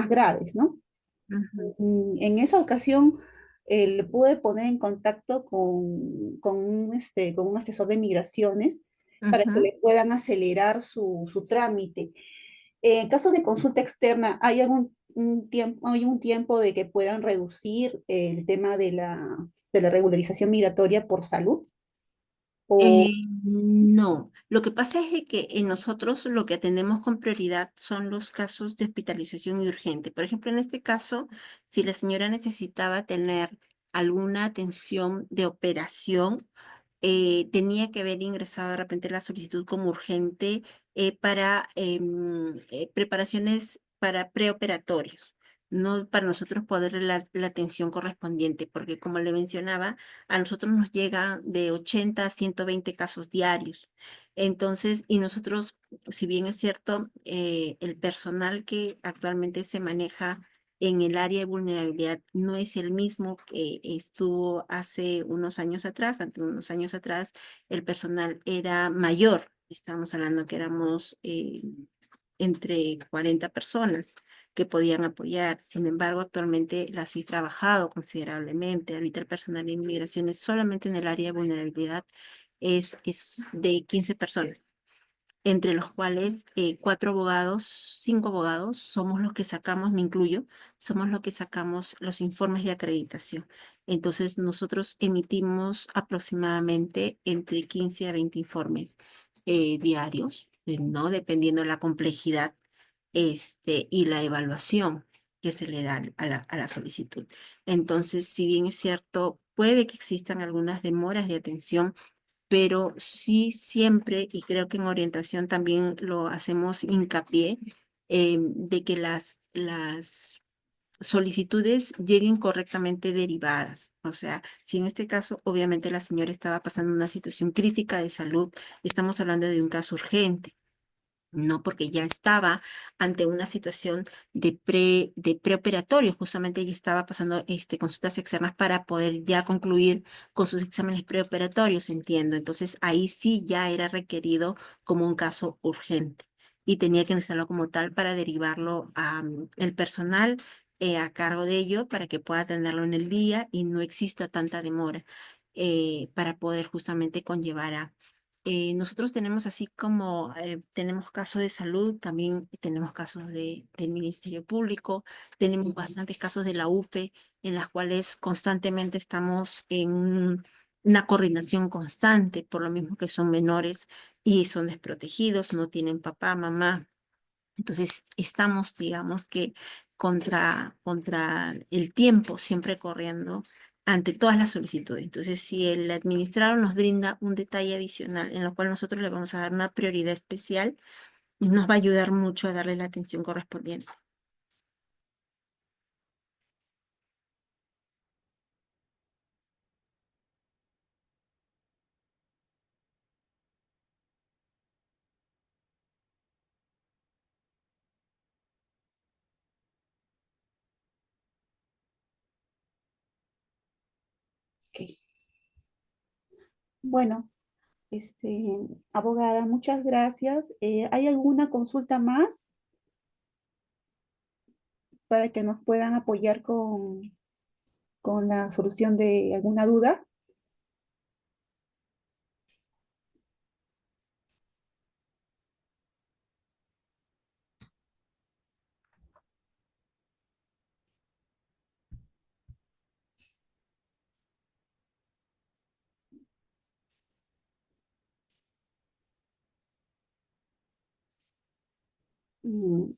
graves, ¿no? Ujú, En esa ocasión le pude poner en contacto con un asesor de migraciones para que ujú. le puedan acelerar su trámite. En casos de consulta externa, ¿hay un tiempo de que puedan reducir el tema de la regularización migratoria por salud? O, No, lo que pasa es de que en nosotros lo que atendemos con prioridad son los casos de hospitalización y urgente. Por ejemplo, en este caso, si la señora necesitaba tener alguna atención de operación, tenía que haber ingresado de repente la solicitud como urgente para preparaciones para preoperatorios, no para nosotros poder la atención correspondiente, porque como le mencionaba, a nosotros nos llegan de 80 a 120 casos diarios. Entonces, y nosotros, si bien es cierto, el personal que actualmente se maneja en el área de vulnerabilidad no es el mismo que estuvo hace unos años atrás. Ante unos años atrás, el personal era mayor. Estamos hablando que éramos entre 40 personas que podían apoyar. Sin embargo, actualmente la cifra ha bajado considerablemente. Ahorita el personal de inmigraciones solamente en el área de vulnerabilidad es de 15 personas, entre los cuales 4 abogados, 5 abogados, somos los que sacamos, me incluyo, somos los que sacamos los informes de acreditación. Entonces, nosotros emitimos aproximadamente entre 15 a 20 informes diarios, ¿no? Dependiendo de la complejidad y la evaluación que se le da a la solicitud. Entonces, si bien es cierto, puede que existan algunas demoras de atención, pero sí siempre, y creo que en orientación también lo hacemos hincapié, de que las solicitudes lleguen correctamente derivadas. O sea, si en este caso, obviamente la señora estaba pasando una situación crítica de salud, estamos hablando de un caso urgente. No, porque ya estaba ante una situación de preoperatorio, justamente ella estaba pasando consultas externas para poder ya concluir con sus exámenes preoperatorios, entiendo. Entonces ahí sí ya era requerido como un caso urgente y tenía que necesitarlo como tal para derivarlo a el personal a cargo de ello para que pueda atenderlo en el día y no exista tanta demora para poder justamente conllevar a nosotros tenemos así como tenemos casos de salud, también tenemos casos del Ministerio Público, tenemos bastantes casos de la UPE en las cuales constantemente estamos en una coordinación constante, por lo mismo que son menores y son desprotegidos, no tienen papá, mamá. Entonces, estamos, digamos que contra el tiempo, siempre corriendo ante todas las solicitudes. Entonces, si el administrador nos brinda un detalle adicional en lo cual nosotros le vamos a dar una prioridad especial, nos va a ayudar mucho a darle la atención correspondiente. ok. Bueno, Abogada, muchas gracias. ¿Hay alguna consulta más para que nos puedan apoyar con la solución de alguna duda? Mm,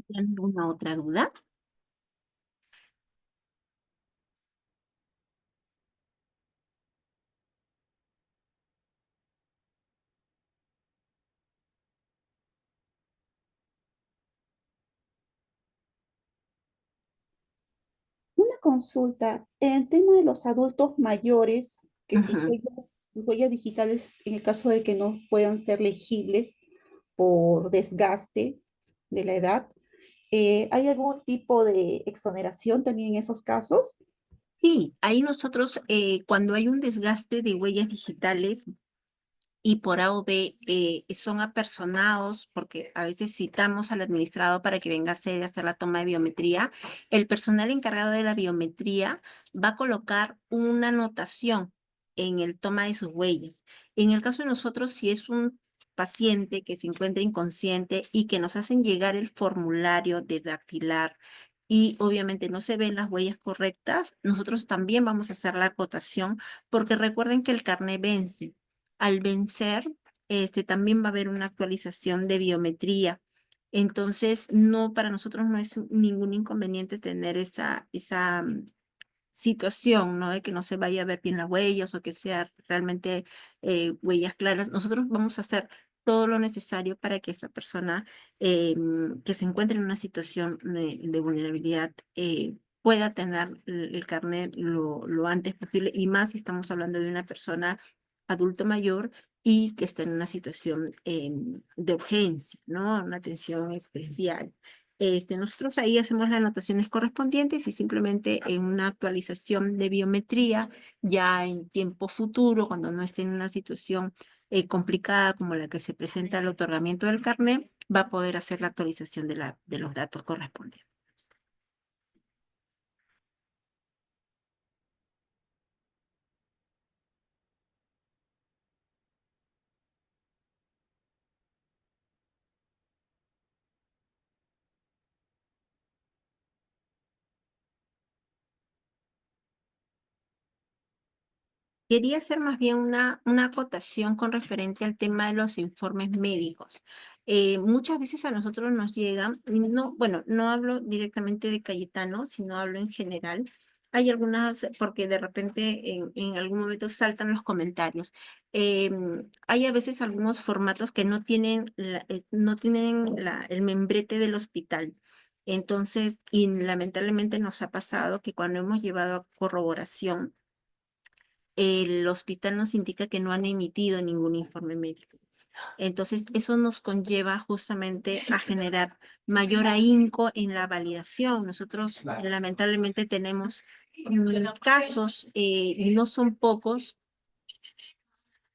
¿Tienen alguna otra duda? Una consulta, en el tema de los adultos mayores, que Ujú. sus huellas digitales, en el caso de que no puedan ser legibles por desgaste de la edad, ¿hay algún tipo de exoneración también en esos casos? Sí, ahí nosotros, cuando hay un desgaste de huellas digitales, y por A o B son apersonados, porque a veces citamos al administrado para que venga a hacer la toma de biometría, el personal encargado de la biometría va a colocar una anotación en el toma de sus huellas. En el caso de nosotros, si es un paciente que se encuentra inconsciente y que nos hacen llegar el formulario de dactilar y obviamente no se ven las huellas correctas, nosotros también vamos a hacer la acotación porque recuerden que el carné vence. Al vencer, también va a haber una actualización de biometría. Entonces, no, para nosotros no es ningún inconveniente tener esa situación, ¿no? De que no se vaya a ver bien las huellas o que sea realmente huellas claras. Nosotros vamos a hacer todo lo necesario para que esta persona que se encuentre en una situación de vulnerabilidad pueda tener el carnet lo antes posible y más si estamos hablando de una persona adulto mayor y que está en una situación de urgencia, ¿no? Una atención especial. Nosotros ahí hacemos las anotaciones correspondientes y simplemente en una actualización de biometría, ya en tiempo futuro, cuando no esté en una situación complicada como la que se presenta al otorgamiento del carnet, va a poder hacer la actualización de los datos correspondientes. Quería hacer más bien una acotación con referente al tema de los informes médicos. Muchas veces a nosotros nos llegan, no, bueno, no hablo directamente de Cayetano, sino hablo en general. Hay algunas, porque de repente en algún momento saltan los comentarios. Hay a veces algunos formatos que no tienen, no tienen el membrete del hospital. Entonces, y lamentablemente nos ha pasado que cuando hemos llevado a corroboración, el hospital nos indica que no han emitido ningún informe médico. Entonces, eso nos conlleva justamente a generar mayor ahínco en la validación. Nosotros lamentablemente tenemos casos, y no son pocos,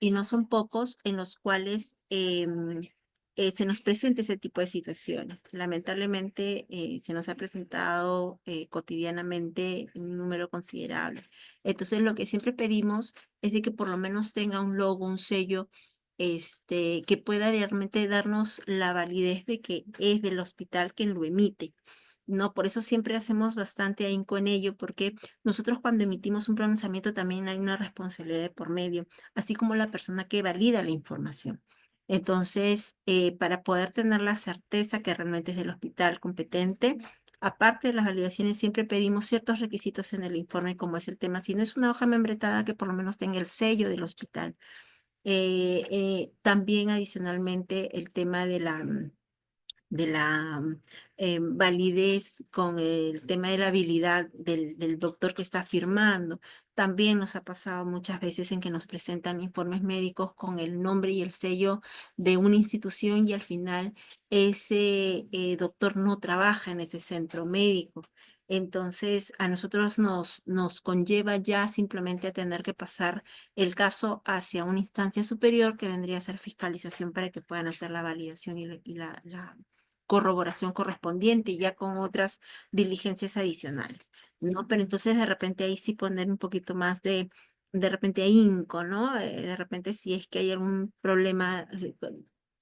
en los cuales se nos presenta ese tipo de situaciones. Lamentablemente se nos ha presentado cotidianamente un número considerable. Entonces, lo que siempre pedimos es de que por lo menos tenga un logo, un sello, que pueda realmente darnos la validez de que es del hospital quien lo emite. No, por eso siempre hacemos bastante ahínco en ello, porque nosotros cuando emitimos un pronunciamiento también hay una responsabilidad de por medio, así como la persona que valida la información. Entonces, para poder tener la certeza que realmente es del hospital competente, aparte de las validaciones, siempre pedimos ciertos requisitos en el informe, como es el tema, si no es una hoja membretada, que por lo menos tenga el sello del hospital. También adicionalmente el tema de la validez con el tema de la habilidad del doctor que está firmando. También nos ha pasado muchas veces en que nos presentan informes médicos con el nombre y el sello de una institución y al final ese doctor no trabaja en ese centro médico. Entonces, a nosotros nos conlleva ya simplemente a tener que pasar el caso hacia una instancia superior que vendría a ser fiscalización para que puedan hacer la validación y la corroboración correspondiente ya con otras diligencias adicionales, ¿no? Pero entonces de repente ahí sí poner un poquito más de repente ahínco, ¿no? De repente si es que hay algún problema,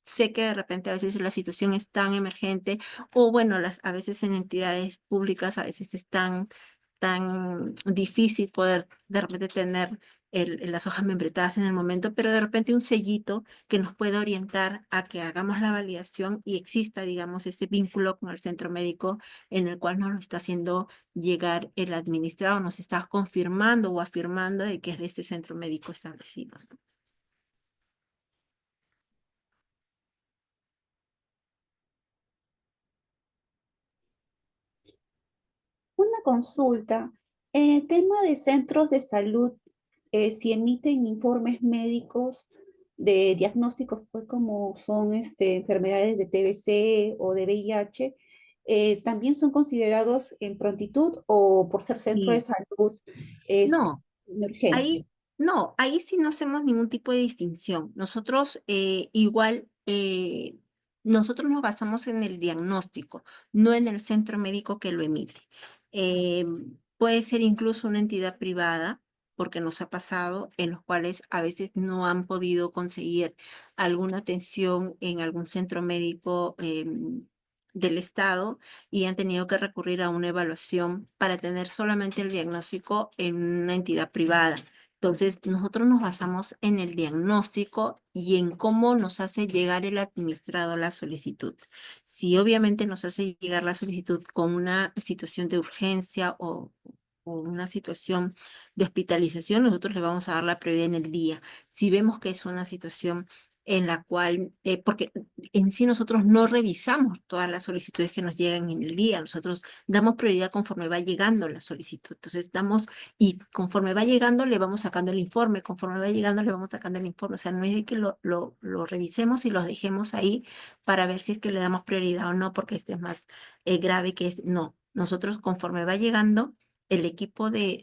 sé que de repente a veces la situación es tan emergente o bueno, a veces en entidades públicas a veces es tan difícil poder de repente tener las hojas membretadas en el momento, pero de repente un sellito que nos pueda orientar a que hagamos la validación y exista, digamos, ese vínculo con el centro médico en el cual nos lo está haciendo llegar el administrado, nos está confirmando o afirmando de que es de ese centro médico establecido. Una consulta. En el tema de centros de salud, si emiten informes médicos de diagnósticos, pues como son enfermedades de TBC o de VIH, ¿también son considerados en prontitud o por ser centro de Y salud es no, una urgencia? ahí, no, ahí sí no hacemos ningún tipo de distinción. Nosotros igual, nosotros nos basamos en el diagnóstico, no en el centro médico que lo emite. Eh, Puede ser incluso una entidad privada, porque nos ha pasado en los cuales a veces no han podido conseguir alguna atención en algún centro médico del Estado y han tenido que recurrir a una evaluación para tener solamente el diagnóstico en una entidad privada. Entonces, nosotros nos basamos en el diagnóstico y en cómo nos hace llegar el administrado la solicitud. Si obviamente nos hace llegar la solicitud con una situación de urgencia o una situación de hospitalización, nosotros le vamos a dar la prioridad en el día. Si vemos que es una situación en la cual, porque en sí nosotros no revisamos todas las solicitudes que nos llegan en el día, nosotros damos prioridad conforme va llegando la solicitud. Entonces damos, y conforme va llegando le vamos sacando el informe, conforme va llegando le vamos sacando el informe. O sea, no es de que lo revisemos y lo dejemos ahí para ver si es que le damos prioridad o no, porque este es más grave que este. No, nosotros conforme va llegando el equipo de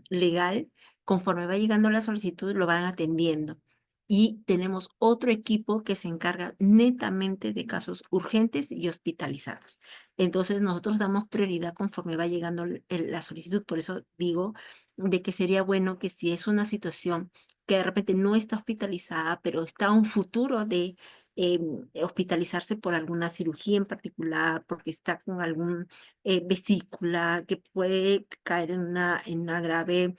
legal, conforme va llegando la solicitud, lo van atendiendo y tenemos otro equipo que se encarga netamente de casos urgentes y hospitalizados. Entonces, nosotros damos prioridad conforme va llegando la solicitud. Por eso digo de que sería bueno que si es una situación que de repente no está hospitalizada, pero está a un futuro de hospitalizarse por alguna cirugía en particular, porque está con algún vesícula que puede caer en una grave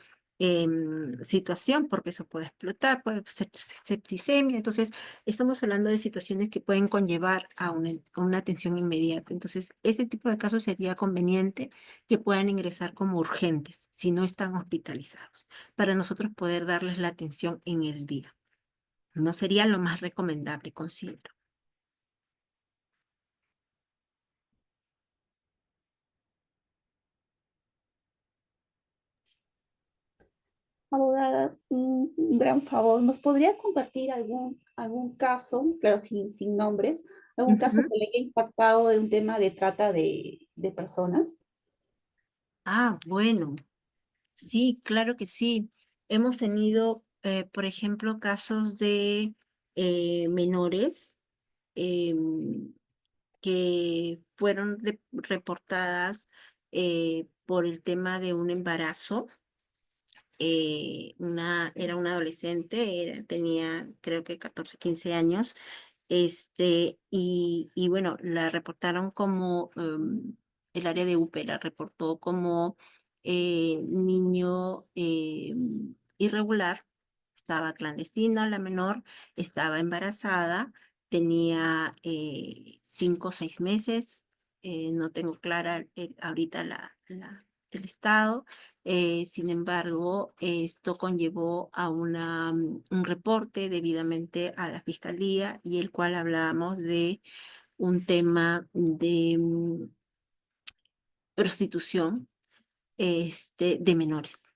situación, porque eso puede explotar, puede ser septicemia. Entonces, estamos hablando de situaciones que pueden conllevar a una atención inmediata. Entonces, ese tipo de casos sería conveniente que puedan ingresar como urgentes si no están hospitalizados, para nosotros poder darles la atención en el día. No sería lo más recomendable, considero. Abogada, un gran favor, ¿nos podría compartir algún caso, claro, sin nombres, algún caso Ujú. que le haya impactado de un tema de trata de personas? Ah, bueno, sí, claro que sí. Hemos tenido, por ejemplo, casos de menores em, que fueron reportadas por el tema de un embarazo. Era una adolescente, tenía creo que 14 15 años, y bueno, la reportaron como, el área de UPE la reportó como niño irregular, estaba clandestina la menor, estaba embarazada, tenía 5 o 6 meses, no tengo clara ahorita el estado. Sin embargo, esto conllevó a un reporte debidamente a la fiscalía y el cual hablábamos de un tema de prostitución de menores.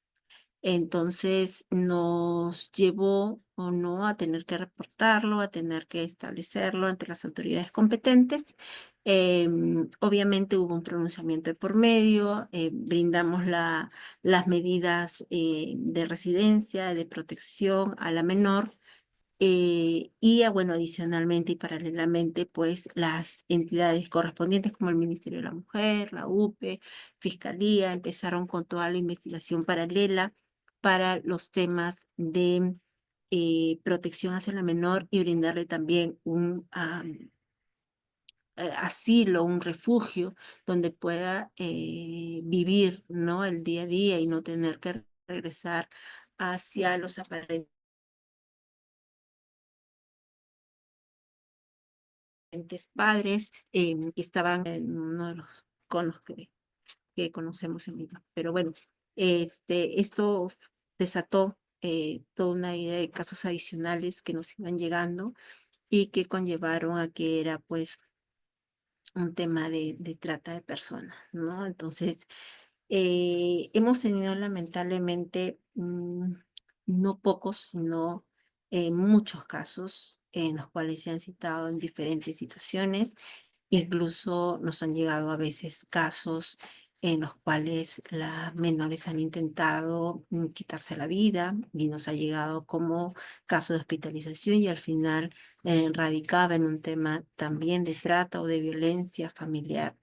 Entonces nos llevó o no a tener que reportarlo, a tener que establecerlo ante las autoridades competentes. Obviamente hubo un pronunciamiento de por medio, brindamos las medidas de residencia, de protección a la menor. Bueno, adicionalmente y paralelamente, pues las entidades correspondientes como el Ministerio de la Mujer, la UPE, Fiscalía, empezaron con toda la investigación paralela para los temas de protección hacia la menor y brindarle también un asilo, un refugio donde pueda vivir, ¿no? El día a día y no tener que regresar hacia los aparentes padres que estaban en uno de los conos que conocemos en Lima. Pero bueno, esto desató toda una idea de casos adicionales que nos iban llegando y que conllevaron a que era pues un tema de trata de personas, ¿no? Entonces, hemos tenido lamentablemente no pocos, sino muchos casos en los cuales se han citado en diferentes situaciones. Incluso nos han llegado a veces casos en los cuales las menores han intentado quitarse la vida y nos ha llegado como caso de hospitalización y al final radicaba en un tema también de trata o de violencia familiar.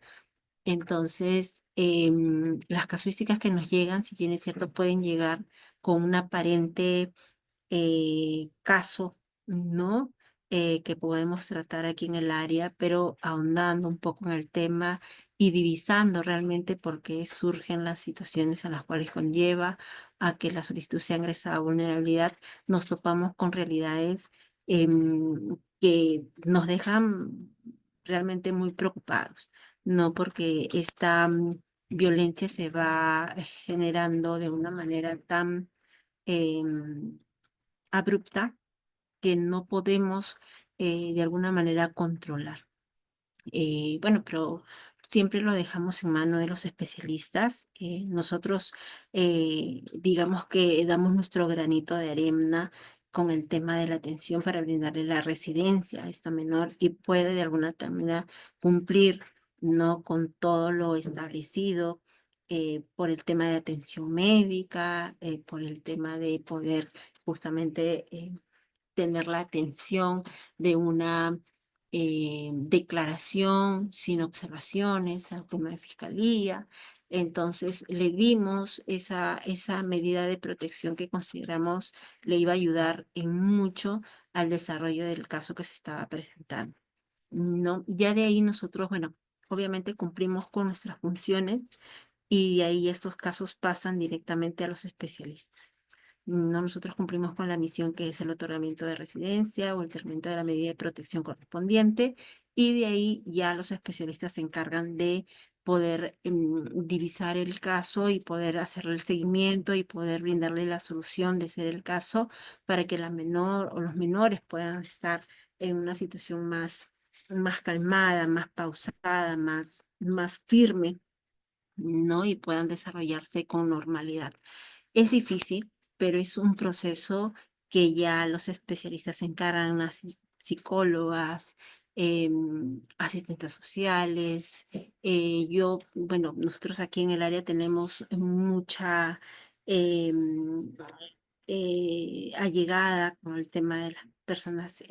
Entonces, las casuísticas que nos llegan, si bien es cierto, pueden llegar con un aparente caso, ¿no? Que podemos tratar aquí en el área, pero ahondando un poco en el tema y divisando realmente por qué surgen las situaciones en las cuales conlleva a que la solicitud sea ingresada a vulnerabilidad, nos topamos con realidades que nos dejan realmente muy preocupados, ¿no? Porque esta violencia se va generando de una manera tan em, abrupta que no podemos de alguna manera controlar. Bueno, pero siempre lo dejamos en mano de los especialistas. Nosotros, digamos que damos nuestro granito de arena con el tema de la atención para brindarle la residencia a esta menor y puede de alguna manera cumplir, ¿no? Con todo lo establecido por el tema de atención médica, por el tema de poder justamente tener la atención de una declaración sin observaciones al tema de fiscalía. Entonces le dimos esa medida de protección que consideramos le iba a ayudar en mucho al desarrollo del caso que se estaba presentando. No, ya de ahí nosotros, bueno, obviamente cumplimos con nuestras funciones y de ahí estos casos pasan directamente a los especialistas. No, nosotros cumplimos con la misión que es el otorgamiento de residencia o el tratamiento de la medida de protección correspondiente y de ahí ya los especialistas se encargan de poder divisar el caso y poder hacerle el seguimiento y poder brindarle la solución de ser el caso para que la menor o los menores puedan estar en una situación más calmada, más pausada, más firme, ¿no? Y puedan desarrollarse con normalidad. Es difícil, pero es un proceso que ya los especialistas se encargan, las psicólogas, asistentes sociales. Bueno, nosotros aquí en el área tenemos mucha em, allegada con el tema de las personas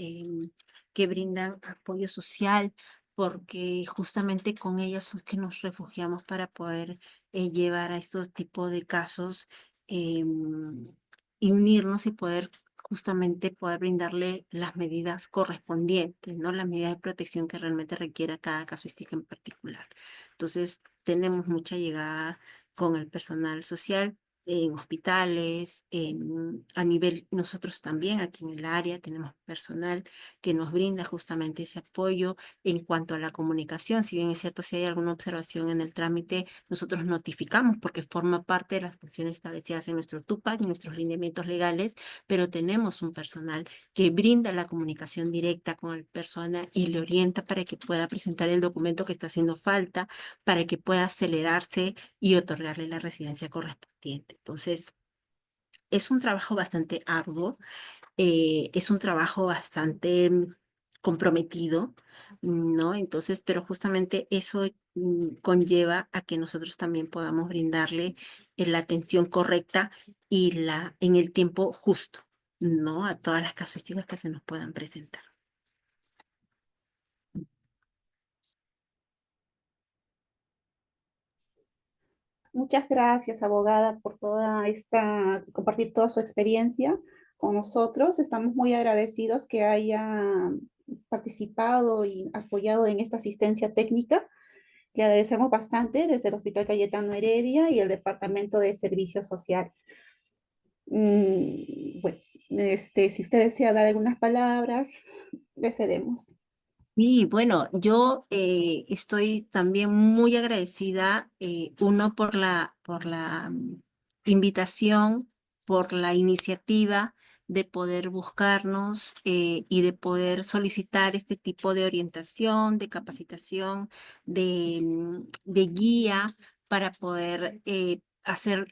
que brindan apoyo social, porque justamente con ellas es que nos refugiamos para poder llevar a estos tipos de casos y unirnos y poder justamente poder brindarle las medidas correspondientes, ¿no? Las medidas de protección que realmente requiera cada casuística en particular. Entonces, tenemos mucha llegada con el personal social en hospitales, a nivel, nosotros también aquí en el área tenemos personal que nos brinda justamente ese apoyo en cuanto a la comunicación. Si bien es cierto, si hay alguna observación en el trámite, nosotros notificamos porque forma parte de las funciones establecidas en nuestro TUPAC y nuestros lineamientos legales, pero tenemos un personal que brinda la comunicación directa con la persona y le orienta para que pueda presentar el documento que está haciendo falta, para que pueda acelerarse y otorgarle la residencia correspondiente. Entonces, es un trabajo bastante arduo, es un trabajo bastante comprometido, ¿no? Entonces, pero justamente eso conlleva a que nosotros también podamos brindarle la atención correcta y en el tiempo justo, ¿no? A todas las casuísticas que se nos puedan presentar. Muchas gracias, abogada, por compartir toda su experiencia con nosotros. Estamos muy agradecidos que haya participado y apoyado en esta asistencia técnica. Le agradecemos bastante desde el Hospital Cayetano Heredia y el Departamento de Servicio Social. Bueno, si usted desea dar algunas palabras, le cedemos. Y bueno, yo estoy también muy agradecida, uno por la invitación, por la iniciativa de poder buscarnos y de poder solicitar este tipo de orientación, de capacitación, de guía para poder hacer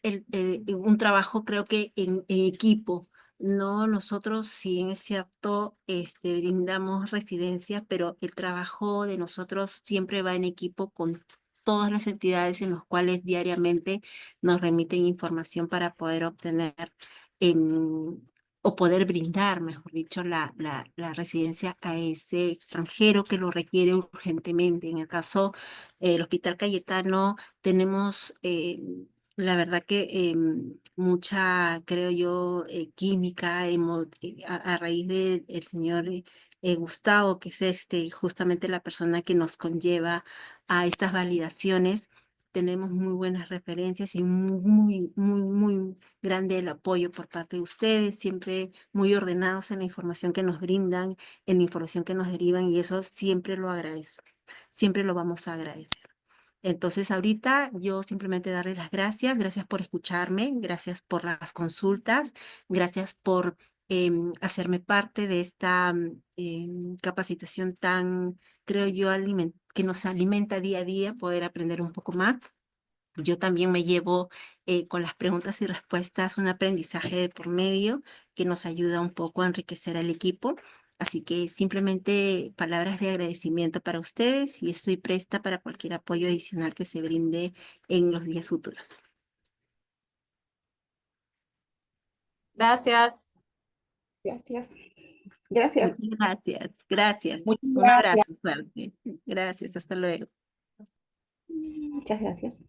un trabajo, creo que en equipo. No, nosotros, si bien es cierto, brindamos residencia, pero el trabajo de nosotros siempre va en equipo con todas las entidades en las cuales diariamente nos remiten información para poder obtener em, o poder brindar, mejor dicho, la residencia a ese extranjero que lo requiere urgentemente. En el caso del Hospital Cayetano, tenemos la verdad que mucha, creo yo, química a raíz del señor Gustavo, que es justamente la persona que nos conlleva a estas validaciones. Tenemos muy buenas referencias y muy grande el apoyo por parte de ustedes, siempre muy ordenados en la información que nos brindan, en la información que nos derivan, y eso siempre lo agradezco, siempre lo vamos a agradecer. Entonces, ahorita yo simplemente darles las gracias, gracias por escucharme, gracias por las consultas, gracias por hacerme parte de esta capacitación tan, creo yo, que nos alimenta día a día, poder aprender un poco más. Yo también me llevo con las preguntas y respuestas un aprendizaje de por medio que nos ayuda un poco a enriquecer al equipo. Así que simplemente palabras de agradecimiento para ustedes y estoy presta para cualquier apoyo adicional que se brinde en los días futuros. Gracias. Gracias. Gracias. Gracias, gracias. Muchas Un gracias. abrazo fuerte. Gracias, hasta luego. Muchas gracias.